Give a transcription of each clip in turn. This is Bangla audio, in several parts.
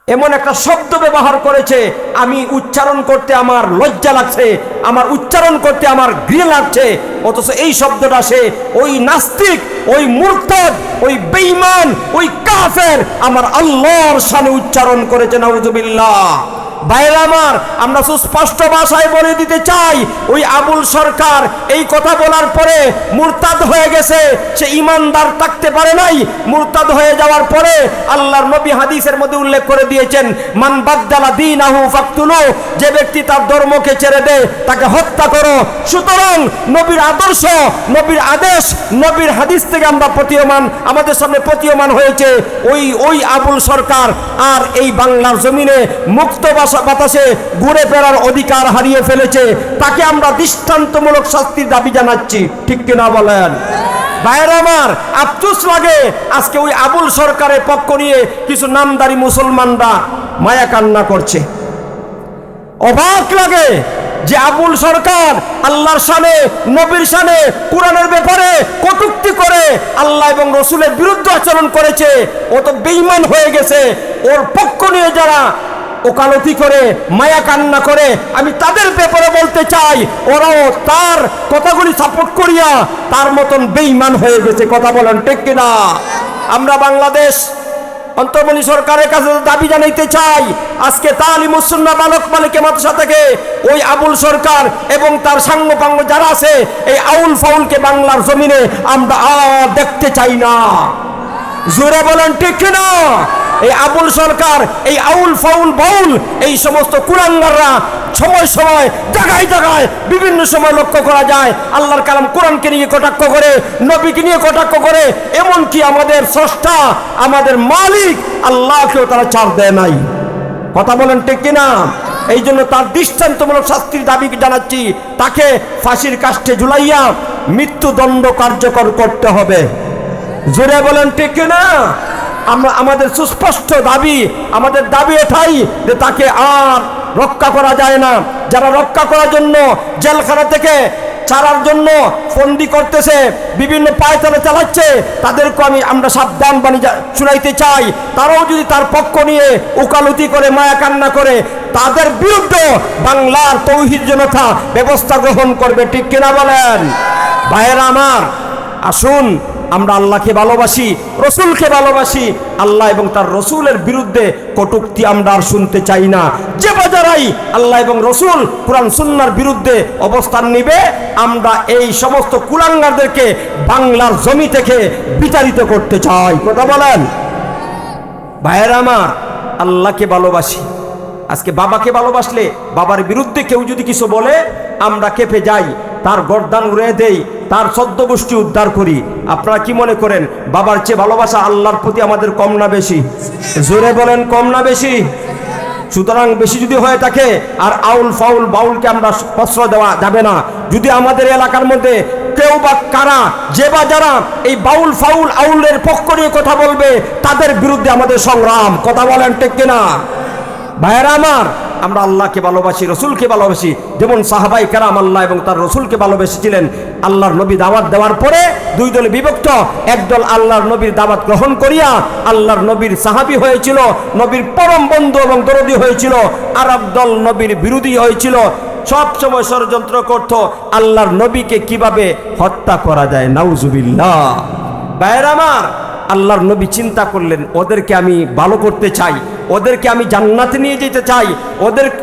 এমন একটা শব্দ ব্যবহার করেছে, আমি উচ্চারণ করতে আমার লজ্জা লাগছে, আমার উচ্চারণ করতে আমার ঘৃণা লাগছে, অথচ এই শব্দটা সে ওই নাস্তিক, ওই মুরতাদ, ওই বেঈমান, ওই কাফের আমার আল্লাহর শানে উচ্চারণ করেছে। নাউযুবিল্লাহ। ভাইরা আমার, আমরা সুস্পষ্ট ভাষায় বলে দিতে চাই, ওই আবুল সরকার এই কথা বলার পরে মুরতাদ হয়ে গেছে, সে ইমানদার থাকতে পারে নাই। মুরতাদ হয়ে যাওয়ার পরে আল্লাহর নবী হাদিসের মধ্যে উল্লেখ করে দিয়েছেন, মান বাদদালা দীনাহু ফাকতুলু, যে ব্যক্তি তার ধর্মকে ছেড়ে দেয় তাকে হত্যা করো। সুতরাং নবীর আদর্শ, নবীর আদেশ, নবীর হাদিস থেকে আমরা প্রতীয়মান, আমাদের সামনে প্রতীয়মান হয়েছে ওই আবুল সরকার আর এই বাংলার জমিনে মুক্ত বাতাসে ঘুরে ফেরার অধিকার হারিয়ে ফেলেছে। তাকে আমরা দৃষ্টান্তমূলক শাস্তির দাবি জানাচ্ছি, ঠিক কিনা বলেন? ভাইয়ের আমার, আফসোস লাগে আজকে ওই আবুল সরকারের পক্ষ নিয়ে কিছু নামদারি মুসলমানরা মায়া কান্না করছে। অবাক লাগে যে আবুল সরকার আল্লাহর শানে, নবীর শানে, কোরআনের ব্যাপারে কটূক্তি করে আল্লাহ এবং রসুলের বিরুদ্ধে আচরণ করেছে। ও তো বেঈমান হয়ে গেছে। ওর পক্ষ নিয়ে যারা ওকালতি করে, মায়া কান্না করে, আমি তাদের ব্যাপারে বলতে চাই, ওরাও তার কথাগুলি সাপোর্ট করিয়া তার মতন বেঈমান হয়ে গেছে। কথা বলেন ঠিক কিনা? আমরা বাংলাদেশ অন্তর্বর্তী সরকারের কাছে দাবি জানাইতে চাই, আজকে তালিমুস সুন্নাহ বালক মালিকা মাদ্রাসা থেকে ওই আবুল সরকার এবং তার সাঙ্গপাঙ্গ যারা আছে, এই আউল ফাউলকে বাংলার জমিনে আমরা আর দেখতে চাই না। জোরে বলেন ঠিক কিনা? এই আবুল সরকার, এই আউল ফাউল বাউল, এই সমস্ত কুলাঙ্গাররা সময় সময় জায়গায় জায়গায় বিভিন্ন সময় লক্ষ্য করা যায় আল্লাহর কালাম কোরআনকে নিয়ে কটাক্ষ করে, নবীকে নিয়ে কটাক্ষ করে, এমনকি আমাদের স্রষ্টা, আমাদের মালিক আল্লাহকেও তারা ছাড় দেয় নাই। কথা বলেন ঠিক কিনা? এই জন্য তার দৃষ্টান্তমূলক শাস্তির দাবি জানাচ্ছি। তাকে ফাঁসির কাষ্ঠে ঝুলাইয়া মৃত্যুদণ্ড কার্যকর করতে হবে। জোরে বলেন ঠিক কিনা? আমাদের সুস্পষ্ট দাবি, আমাদের দাবি এটাই যে তাকে আর রক্ষা করা যায় না। যারা রক্ষা করার জন্য জেলখানা থেকে ছাড়ার জন্য ফন্দি করতেছে, বিভিন্ন পায়তারা চালাচ্ছে, তাদেরকে আমরা সাবধান বাণী শুনাইতে চাই। তারাও যদি তার পক্ষ নিয়ে উকালতি করে, মায়া কান্না করে, তাদের বিরুদ্ধে বাংলার তৌহিদ জনতা ব্যবস্থা গ্রহণ করবে, ঠিক কিনা বলেন? ভাইয়েরা আমার, আসুন আমরা আল্লাহকে ভালোবাসি, রসুলকে ভালোবাসি। আল্লাহ এবং তার রসুলের বিরুদ্ধে কটূক্তি আমরা আর শুনতে চাই না। যে বাজারাই আল্লাহ এবং রসুল, কোরআন সুন্নাহর বিরুদ্ধে অবস্থান নিবে, আমরা এই সমস্ত কুলাঙ্গারদেরকে বাংলার জমি থেকে বিতাড়িত করতে চাই। কথা বলেন? ভাইয়েরা আমার, আল্লাহকে ভালোবাসি। আজকে বাবাকে ভালোবাসলে, বাবার বিরুদ্ধে কেউ যদি কিছু বলে, আমরা কেঁপে যাই, তার গর্দান উড়িয়ে দেই, তার সদ্য গোষ্ঠী উদ্ধার করি। আপনারা কি মনে করেন বাবার চেয়ে ভালোবাসা আল্লাহর প্রতি আমাদের কম না বেশি? জোরে বলেন, কম না বেশি? সুতরাং বেশি যদি হয়ে থাকে, আর আউল ফাউল বাউলকে আমরা প্রশ্রয় দেওয়া যাবে না। যদি আমাদের এলাকার মধ্যে কেউ বা কারা, যে বা যারা এই বাউল ফাউল আউলের পক্ষ নিয়ে কথা বলবে, তাদের বিরুদ্ধে আমাদের সংগ্রাম। কথা বলেন ঠিক কিনা? ভাইয়েরা আমার, আমরা আল্লাহকে ভালোবাসি, রসুলকে ভালোবাসি। যেমন সাহাবাই কেরাম আল্লাহ এবং তার রসুলকে ভালোবেসেছিলেন। আল্লাহর নবী দাওয়াত দেওয়ার পরে দুই দলে বিভক্ত। একদল আল্লাহর নবীর দাওয়াত গ্রহণ করিয়া আল্লাহর নবীর সাহাবী হয়েছিল, নবীর পরম বন্ধু এবং দরদী হয়েছিল। আর একদল নবীর বিরোধী হয়েছিল, সব সময় ষড়যন্ত্র করত আল্লাহর নবীকে কিভাবে হত্যা করা যায়। নাউজুবিল্লাহ। ভাইয়েরা আমার, আল্লাহর নবী চিন্তা করলেন, ওদেরকে আমি ভালো করতে চাই, ওদেরকে আমি জান্নাতে নিয়ে যেতে চাই,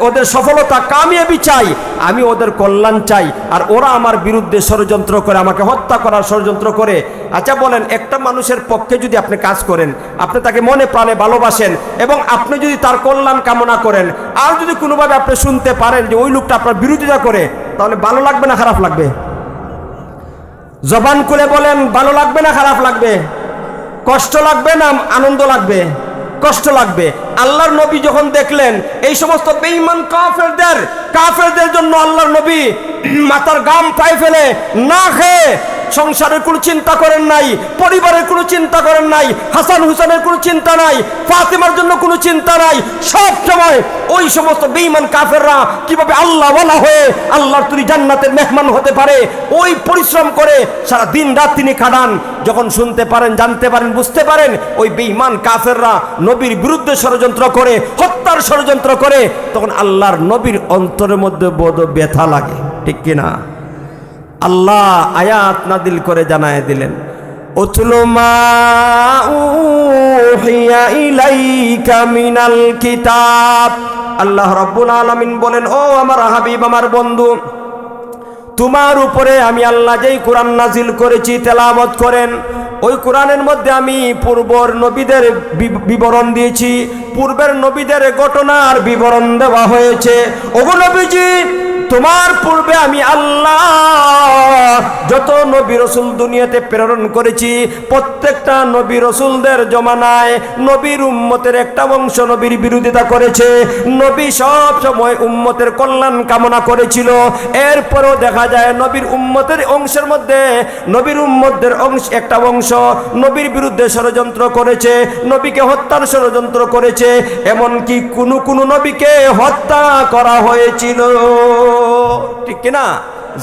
ওদের সফলতা, কামিয়াবি চাই, আমি ওদের কল্যাণ চাই। আর ওরা আমার বিরুদ্ধে ষড়যন্ত্র করে, আমাকে হত্যা করার ষড়যন্ত্র করে। আচ্ছা বলেন, একটা মানুষের পক্ষে যদি আপনি কাজ করেন, আপনি তাকে মনে প্রাণে ভালোবাসেন, এবং আপনি যদি তার কল্যাণ কামনা করেন, আর যদি কোনোভাবে আপনি শুনতে পারেন যে ওই লোকটা আপনার বিরোধিতা করে, তাহলে ভালো লাগবে না খারাপ লাগবে? জবান খুলে বলেন, ভালো লাগবে না খারাপ লাগবে? কষ্ট লাগবে না আনন্দ লাগবে? কষ্ট লাগবে। আল্লাহর নবী যখন দেখলেন এই সমস্ত বেঈমান কাফেরদের জন্য আল্লাহর নবী মাথার গাম পায়ে ফেলে না খেয়ে সংসারের কোনো চিন্তা করেন নাই, পরিবারের কোনো চিন্তা করেন নাই, হাসান হুসেনের কোনো চিন্তা নাই, ফাতেমার জন্য কোনো চিন্তা নাই। সব সময় ওই সমস্ত বেঈমান কাফেররা কিভাবে আল্লাহ ওয়ালা হয়ে আল্লাহর তৈরি জান্নাতের মেহমান হতে পারে, ওই পরিশ্রম করে সারা দিন রাত তিনি কাটান। যখন শুনতে পারেন, জানতে পারেন, বুঝতে পারেন ওই বেঈমান কাফেররা নবীর বিরুদ্ধে ষড়যন্ত্র করে, হত্যার ষড়যন্ত্র করে, তখন আল্লাহর নবীর অন্তরের মধ্যে বড় ব্যথা লাগে, ঠিক কিনা? আল্লাহ আয়াত নাদিল করে জানায় দিলেন, উতলু মা উহিয়া ইলাইকা মিনাল কিতাব। আল্লাহ রাব্বুল আলামিন বলেন, ও আমার হাবিব, আমার বন্ধু, তোমার উপরে আমি আল্লাহ যেই কোরআন নাজিল করেছি তেলাওয়াত করেন। ওই কোরআনের মধ্যে আমি পূর্বর নবীদের বিবরণ দিয়েছি, পূর্বের নবীদের ঘটনার বিবরণ দেওয়া হয়েছে। ওগো নবীজি, তোমার পূর্বে আমি আল্লাহ যত নবী রসুল দুনিয়াতে প্রেরণ করেছি, প্রত্যেকটা নবী রসুলদের জমানায় নবীর উম্মতের একটা অংশ নবীর বিরোধিতা করেছে। নবী সব সময় উম্মতের কল্যাণ কামনা করেছিল। এরপরেও দেখা যায় নবীর উম্মতের অংশের মধ্যে নবীর উম্মতদের অংশ একটা অংশ নবীর বিরুদ্ধে ষড়যন্ত্র করেছে, নবীকে হত্যার ষড়যন্ত্র করেছে। এমনকি কোন নবীকে হত্যা করা হয়েছিল, ঠিক কিনা?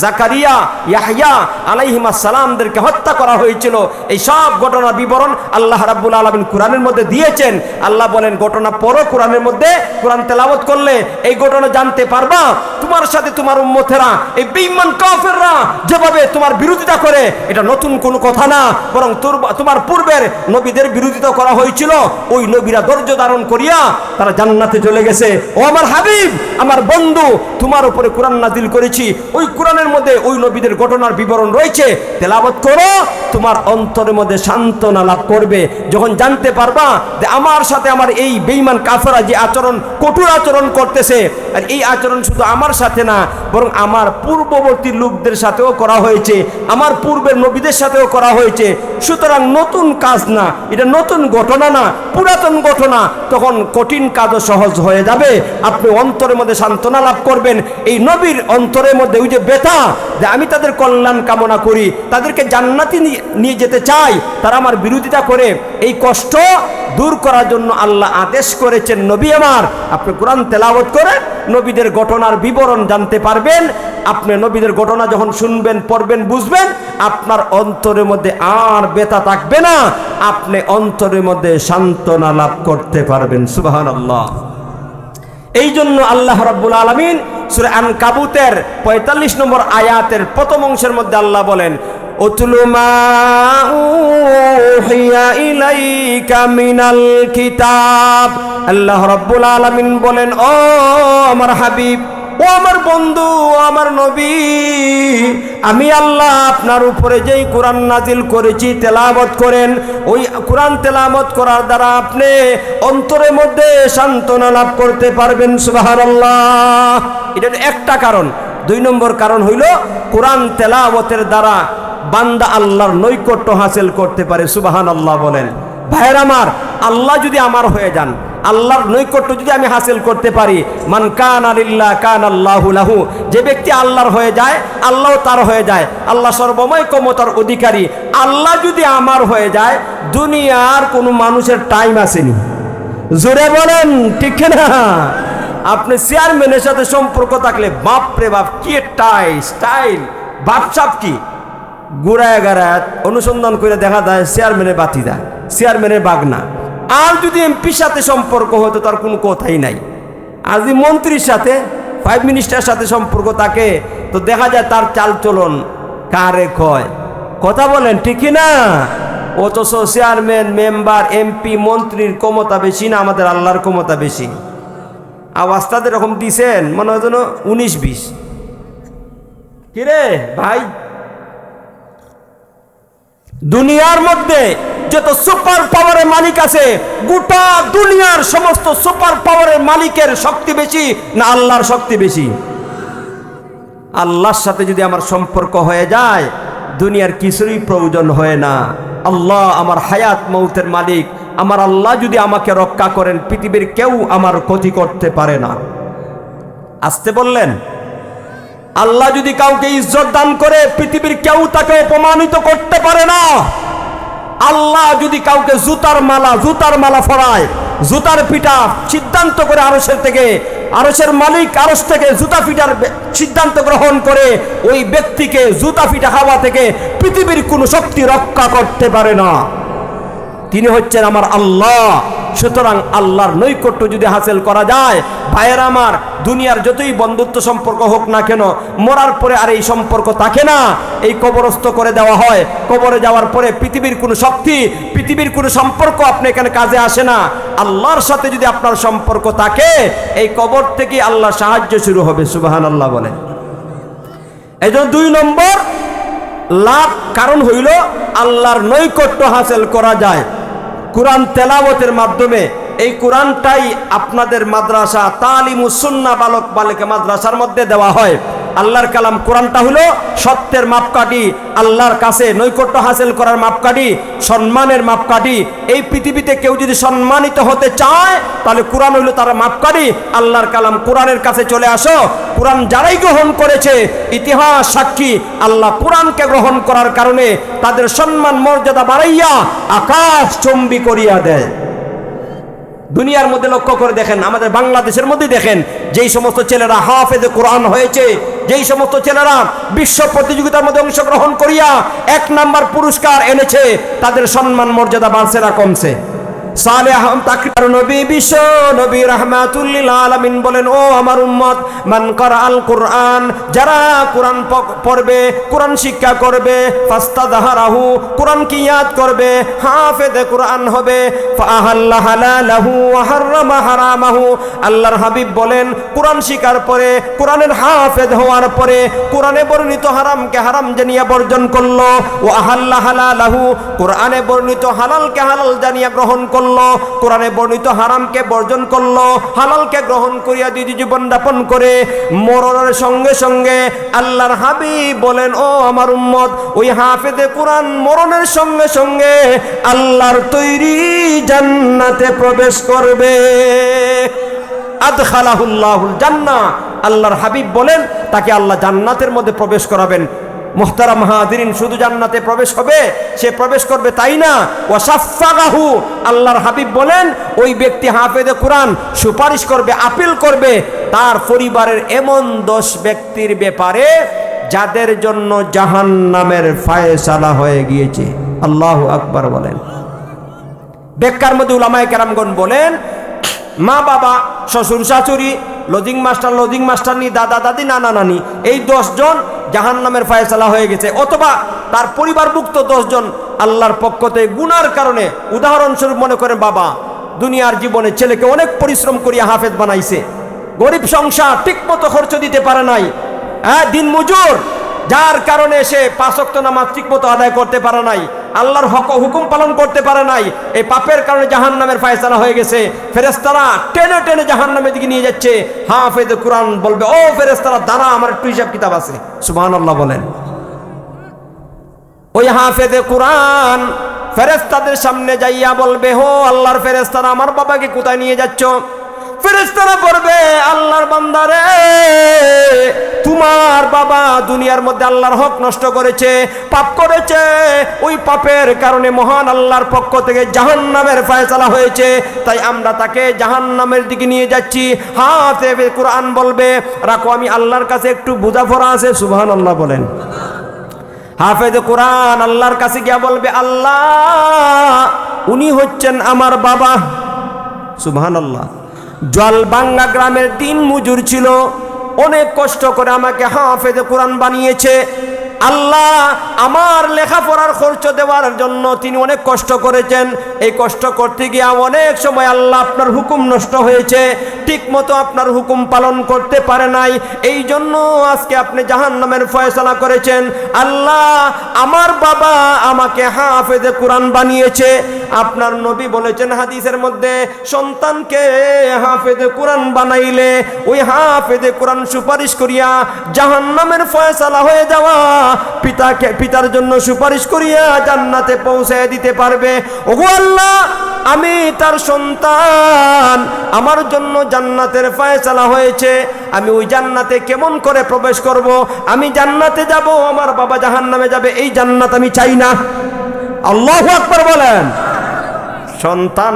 জাকারিয়া, ইয়াহইয়া আলাইহিমা সালামদেরকে হত্যা করা হয়েছিল। এই সব ঘটনার বিবরণ আল্লাহ রাব্বুল আলামিন কোরআনের মধ্যে দিয়েছেন। আল্লাহ বলেন, ঘটনা পড়ো কোরআনের মধ্যে, কোরআন তেলাওয়াত করলে এই ঘটনা জানতে পারবা। তোমার সাথে তোমার উম্মতেরা, এই বেঈমান কাফেররা যেভাবে তোমার বিরোধিতা করে, এটা নতুন কোনো কথা না, বরং তোমার পূর্বের নবীদের বিরোধিতা করা হয়েছিল। ওই নবীরা ধৈর্য ধারণ করিয়া তারা জান্নাতে চলে গেছে। ও আমার হাবিব, আমার বন্ধু, তোমার উপরে কোরআন নাজিল করেছি, ওই কোরআনের মধ্যে ওই নবীদের ঘটনার বিবরণ রয়েছে, তেলাওয়াত করো, তোমার অন্তরের মধ্যে সান্ত্বনা লাভ করবে। যখন জানতে পারবা যে আমার সাথে আমার এই বেঈমান কাফেররা যে আচরণ, কঠোর আচরণ করতেছে, আর এই আচরণ শুধু আমার সাথে না, বরং আমার পূর্ববর্তী লোকদের সাথেও করা হয়েছে, আমার পূর্বের নবীদের সাথেও করা হয়েছে। সুতরাং নতুন কাজ না, এটা নতুন ঘটনা না, পুরাতন ঘটনা। তখন কঠিন কাজও সহজ হয়ে যাবে। আপনি অন্তরের মধ্যে সান্ত্বনা লাভ করবেন। এই নবীর অন্তরের মধ্যে ওই যে ব্যথা, যে আমি তাদের কল্যাণ কামনা করি, তাদেরকে জান্নাতে নিয়ে যেতে চাই, তারা আমার বিরোধিতা করে, এই কষ্ট দূর করার জন্য আল্লাহ আদেশ করেছেন, নবী আমার, আপনি কোরআন তেলাওয়াত করেন, নবীদের ঘটনার বিবরণ জানতে পারবেন। আপনি নবীদের ঘটনা যখন শুনবেন, পড়বেন, বুঝবেন, আপনার অন্তরের মধ্যে আর ব্যথা থাকবে না, আপনি অন্তরের মধ্যে সান্ত্বনা লাভ করতে পারবেন। সুবহানাল্লাহ। এই জন্য আল্লাহ রাব্বুল আলামিন সূরা আনকাবুতের ৪৫ নম্বর আয়াতের প্রথম অংশের মধ্যে আল্লাহ বলেন, উতলু মা উহিয়া ইলাইকা মিনাল কিতাব। আল্লাহ রাব্বুল আলামিন বলেন, ও আমার হাবিব, ও আমার বন্ধু, ও আমার নবী, আমি আল্লাহ আপনার উপরে যেই কোরআন নাজিল করেছি তেলাওয়াত করেন। ওই কোরআন তেলাওয়াত করার দ্বারা আপনি অন্তরের মধ্যে সান্ত্বনা লাভ করতে পারবেন। সুবহানাল্লাহ। এটা একটা কারণ। ২ নম্বর কারণ হইল, কোরআন তেলাওয়াতের দ্বারা বান্দা আল্লাহর নৈকট্য হাসিল করতে পারে। সুবহানাল্লাহ বলেন। ভাইয়ের আমার, আল্লাহ যদি আমার হয়ে যান, আল্লাহর নৈকট্য যদি আমি হাসিল করতে পারি, মান কানা লিল্লাহ কানাল্লাহু লাহু, যে ব্যক্তি আল্লাহর হয়ে যায়, আল্লাহ তার হয়ে যায়। আল্লাহ সর্বময় ক্ষমতার অধিকারী। আল্লাহ যদি আমার হয়ে যায়, দুনিয়ার কোনো মানুষের টাইম আসেনি। জোরে বলেন, ঠিক না? আপনি চেয়ারম্যানের সাথে সম্পর্ক থাকলে, বাপ রে বাপ, কি স্টাইল, বাপসাপ কি গুড়ায় গাড়ায় অনুসন্ধান করে দেখা যায় চেয়ারম্যানের বাতিদা, চেয়ারম্যানের বাগনা। আর যদি এমপির সাথে সম্পর্ক হতো, তার কোনো কথাই নাই। আর যদি মন্ত্রীর সাথে, প্রাইম মিনিস্টারের সাথে সম্পর্ক থাকে, তো দেখা যায় তার চালচলন কারে কয়। কথা বলেন, ঠিক না? অথচ চেয়ারম্যান, মেম্বার, এমপি, মন্ত্রীর ক্ষমতা বেশি না আমাদের আল্লাহর ক্ষমতা বেশি? আওয়াজটাতে এরকম দিছেন, মনে হয় যেন 19-20। কিরে ভাই, দুনিয়ার মধ্যে যত সুপার পাওয়ারের মালিক আছে, গোটা দুনিয়ার সমস্ত সুপার পাওয়ারের মালিকের শক্তি বেশি না আল্লাহর শক্তি বেশি? আল্লাহর সাথে যদি আমার সম্পর্ক হয়ে যায়, দুনিয়ার কিছুরই প্রয়োজন হয় না। আল্লাহ আমার হায়াত মৌতের মালিক। আমার আল্লাহ যদি আমাকে রক্ষা করেন, পৃথিবীর কেউ আমার ক্ষতি করতে পারে না। আসতে বললেন, আল্লাহ যদি কাউকে ইজ্জত দান করে পৃথিবীর কেউ তাকে অপমানিত করতে পারে না। আল্লাহ যদি কাউকে জুতার মালা ফরায়, জুতার পিঠা সিদ্ধান্ত করে আরশের মালিক আরশ থেকে জুতা পিঠার সিদ্ধান্ত গ্রহণ করে, ওই ব্যক্তিকে জুতা পিঠা হাওয়া থেকে পৃথিবীর কোনো শক্তি রক্ষা করতে পারে না। তিনি হচ্ছেন আমার আল্লাহ। সুতরাং আল্লাহর নৈকট্য যদি হাসিল করা যায়, ভাইয়েরা আমার, দুনিয়ার যতই বন্ধুত্ব সম্পর্ক হোক না কেন, মরার পরে আর এই সম্পর্ক থাকে না, এই কবরস্থ করে দেওয়া হয়। কবরে যাওয়ার পরে পৃথিবীর কোনো শক্তি, পৃথিবীর কোনো সম্পর্ক আপনি এখানে কাজে আসে না। আল্লাহর সাথে যদি আপনার সম্পর্ক থাকে, এই কবর থেকে আল্লাহ সাহায্য শুরু হবে। সুবহানাল্লাহ বলেন। এই জন্য 2 নম্বর লাভ কারণ হইল আল্লাহর নৈকট্য হাসিল করা যায় কোরআন তেলাওয়াতের মাধ্যমে। এই কোরআনটাই আপনাদের মাদ্রাসা তালিমুস সুন্নাহ বালক বালিকা মাদ্রাসার মধ্যে দেওয়া হয়। আল্লাহর কালাম কোরআনটা হলো সত্যের মাপকাঠি, আল্লাহর কাছে নৈকট্য হাসিল করার মাপকাঠি, সম্মানের মাপকাঠি। এই পৃথিবীতে কেউ যদি সম্মানিত হতে চায়, তাহলে কোরআন হইলো তার মাপকাঠি। আল্লাহর কালাম কোরআনের কাছে চলে আসো। কোরআন যারাই গ্রহণ করেছে, ইতিহাস সাক্ষী, আল্লাহ কোরআনকে গ্রহণ করার কারণে তাদের সম্মান মর্যাদা বাড়াইয়া আকাশ চুম্বি করিয়া দেয়। দুনিয়ার মধ্যে লক্ষ্য করে দেখেন, আমাদের বাংলাদেশের মধ্যে দেখেন, যেই সমস্ত ছেলেরা হাফেজে কোরআন হয়েছে, যেই সমস্ত ছেলেরা বিশ্ব প্রতিযোগিতার মধ্যে অংশগ্রহণ করিয়া 1 নাম্বার পুরস্কার এনেছে, তাদের সম্মান মর্যাদা বাড়ছে না কমছে? সালেহ তাকরির নবী বিশ্ব নবী রাহমাতুল লিল আলামিন বলেন, ও আমার উম্মত, মান কারাআল কুরআন, যারা কোরআন পড়বে, কোরআন শিক্ষা করবে, ফাস্তাযহারাহু, কোরআন কি ইয়াদ করবে, হাফেজে কোরআন হবে, ফাআহাল্লা হালালাহু ওয়া হারামা হারামাহু। আল্লাহর হাবিব বলেন, কোরআন শিখার পরে, কোরআনের হাফেজ হওয়ার পরে, কোরআনে বর্ণিত হারামকে হারাম জানিয়া বর্জন করলো, ওয়া আহাল্লা হালালাহু, কোরআনে বর্ণিত হালালকে হালাল জানিয়া গ্রহণ করলো, কোরআনে বর্ণিত হারামকে বর্জন করলো, হালালকে গ্রহণ করিয়া যদি জীবন যাপন করে, মরণের সঙ্গে সঙ্গে আল্লাহর হাবিব বলেন, ও আমার উম্মত, ওই হাফেজে কোরআন মরণের সঙ্গে সঙ্গে আল্লাহর তৈরি জান্নাতে প্রবেশ করবে। আদখালাহুল্লাহুল জান্নাহ। আল্লাহর হাবিব বলেন, তাকে আল্লাহ জান্নাতের মধ্যে প্রবেশ করাবেন। মুহতারাম হাজিরিন, শুধু জান্নাতে প্রবেশ হবে, সে প্রবেশ করবে তাই না, ওয়াসাফাগাহু, আল্লাহর হাবিব বলেন, ওই ব্যক্তি হাফেজে কোরআন সুপারিশ করবে, আপিল করবে তার পরিবারের এমন 10 ব্যক্তির ব্যাপারে যাদের জন্য জাহান্নামের ফায়সালা হয়ে গিয়েছে। আল্লাহু আকবার বলেন। ব্যাখ্যার মধ্যে উলামায়ে কেরামগণ বলেন, মা বাবা, শ্বশুর শাশুড়ি, লজিং মাস্টার নি, দাদা দাদি, নানা নানি, এই 10 জন জাহান্নামের ফায়সালা হয়ে গেছে। অথবা তার পরিবারভুক্ত 10 জন আল্লাহর পক্ষ থেকে গুনার কারণে, উদাহরণস্বরূপ মনে করেন বাবা দুনিয়ার জীবনে ছেলেকে অনেক পরিশ্রম করিয়া হাফেজ বানাইছে, গরিব সংসার, ঠিকমতো খরচ দিতে পারে নাই, দিন মজুর, যার কারণে সে 5 ওয়াক্ত নামাজ ঠিকমতো আদায় করতে পারে নাই, আল্লাহর হুকুম পালন করতে পারে নাই। এই পাপের কারণে জাহান্নামের ফায়সালা হয়ে গেছে। ফেরেশতারা টেনে টেনে জাহান্নামের দিকে নিয়ে যাচ্ছে। হাফেজে কোরআন বলবে, ও ফেরেশতারা দাঁড়া, আমার একটু হিসাব কিতাব আছে। সুবহানাল্লাহ বলেন। ওই হাফেজে কোরআন ফেরেশতাদের সামনে যাইয়া বলবে, হো আল্লাহর ফেরেশতারা, আমার বাবাকে কোথায় নিয়ে যাচ্ছ? ফেরেশতারা বলবে, আল্লাহর বান্দারে, তোমার বাবা দুনিয়ার মধ্যে আল্লাহর হক নষ্ট করেছে, পাপ করেছে, ওই পাপের কারণে মহান আল্লাহর পক্ষ থেকে জাহান্নামের ফায়সালা হয়েছে, তাই আমরা তাকে জাহান্নামের দিকে নিয়ে যাচ্ছি। হাফেজে কোরআন বলবে, রাখো, আমি আল্লাহর কাছে একটু বোঝাপড়া আছে। সুবহানাল্লাহ বলেন। হাফেজে কোরআন আল্লাহর কাছে গিয়া বলবে, আল্লাহ, উনি হচ্ছেন আমার বাবা। সুবহানাল্লাহ। জলবাঙ্গা গ্রামের দিন মজুর ছিল, অনেক কষ্ট করে আমাকে হাফেজে কোরআন বানিয়েছে। আল্লাহ আমার লেখাপড়ার খরচ দেওয়ার জন্য তিনি অনেক কষ্ট করেছেন। এই কষ্ট করতে গিয়ে অনেক সময় আল্লাহ আপনার হুকুম নষ্ট হয়েছে, ঠিক মতো আপনার হুকুম পালন করতে পারে নাই, এই জন্য আজকে আপনি জাহান্নামের ফয়সালা করেছেন। আল্লাহ, আমার বাবা আমাকে হাফেজে কোরআন বানিয়েছে। আপনার নবী বলেছেন হাদিসের মধ্যে, সন্তানকে হাফেজে কোরআন বানাইলে ওই হাফেজে কোরআন সুপারিশ করিয়া জাহান্নামের ফয়সালা হয়ে যাওয়া পিতার জন্য সুপারিশ করিয়া জান্নাতে পৌঁছে দিতে পারবে। ওগো আল্লাহ, আমি তার সন্তান, আমার জন্য জান্নাতের ফয়সালা হয়েছে, আমি ওই জান্নাতে কেমন করে প্রবেশ করব? আমি জান্নাতে যাব, আমার বাবা জাহান্নামে যাবে, এই জান্নাত আমি চাই না। আল্লাহু আকবার বলেন। সন্তান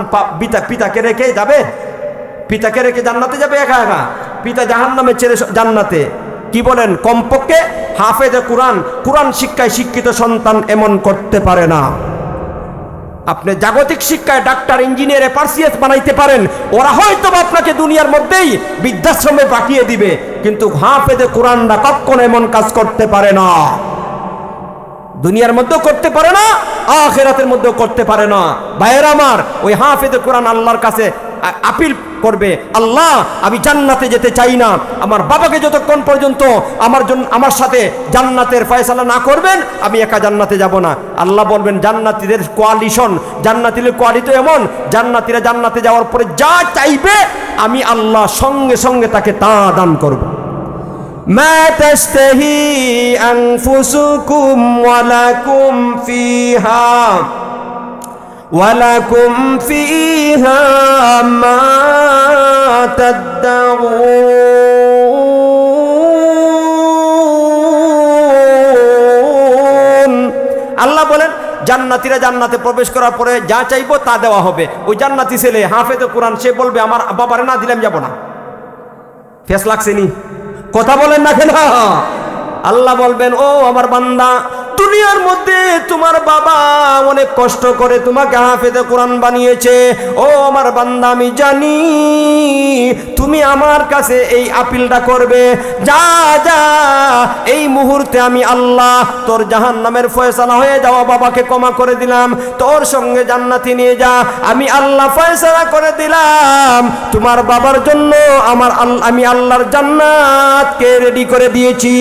পিতাকে রেখে যাবে? পিতাকে রেখে জান্নাতে যাবে একা একা? পিতা জাহান্নামে ছেড়ে জান্নাতে? কি বলেন? কমপক্ষে হাফেজে কোরআন, কোরআন শিক্ষায় শিক্ষিত সন্তান এমন করতে পারে না। আপনি জাগতিক শিক্ষায় ডাক্তার, ইঞ্জিনিয়ারে পার্সিয়াস বানাইতে পারেন, ওরা হয়তো আপনাকে দুনিয়ার মধ্যেই বৃদ্ধাশ্রমে পাঠিয়ে দিবে, কিন্তু হাফেজে কোরআনরা কখনো এমন কাজ করতে পারে না। দুনিয়ার মধ্যেও করতে পারে না, আখিরাতের মধ্যেও করতে পারে না। ভাইয়েরা আমার, ওই হাফেজে কোরআন আল্লাহর কাছে আপিল করবে, আল্লাহ আমি জান্নাতে যেতে চাই না, আমার বাবাকে যতক্ষণ পর্যন্ত আমার সাথে জান্নাতের ফয়সালা না করবেন আমি একা জান্নাতে যাব না। আল্লাহ বলবেন, জান্নাতীদের কোয়ালিশন, জান্নাতীদের কোয়ালিটি এমন, জান্নাতীরা জান্নাতে যাওয়ার পরে যা চাইবে আমি আল্লাহ সঙ্গে সঙ্গে তাকে তা দান করব। মা তাশতাহি আনফুসুকুম ওয়ালাকুম ফিহা ওয়ালাকুম ফিহা মা তাদউন। আল্লাহ বলেন, জান্নাতীরা জান্নাতে প্রবেশ করার পরে যা চাইবো তা দেওয়া হবে। ওই জান্নাতি ছেলে হাফেজে কোরআন, সে বলবে আমার বাবারে না দিলাম যাব না। ফেস লাগছেনি? কথা বলেন না কেন? আল্লাহ বলবেন, ও আমার বান্দা, দুনিয়ার মধ্যে তোমার বাবা অনেক কষ্ট করে তোমাকে হাফেজে কোরআন বানিয়েছে। ও আমার বান্দা, আমি জানি তুমি আমার কাছে এই আপিলটা করবে, যা যা এই মুহূর্তে আমি আল্লাহ তোর জাহান্নামের ফয়সালা হয়ে যাওয়া বাবাকে ক্ষমা করে দিলাম, তোর সঙ্গে জান্নাতে নিয়ে যা, আমি আল্লাহ ফয়সালা করে দিলাম তোমার বাবার জন্য আমি আল্লাহর জান্নাতকে রেডি করে দিয়েছি।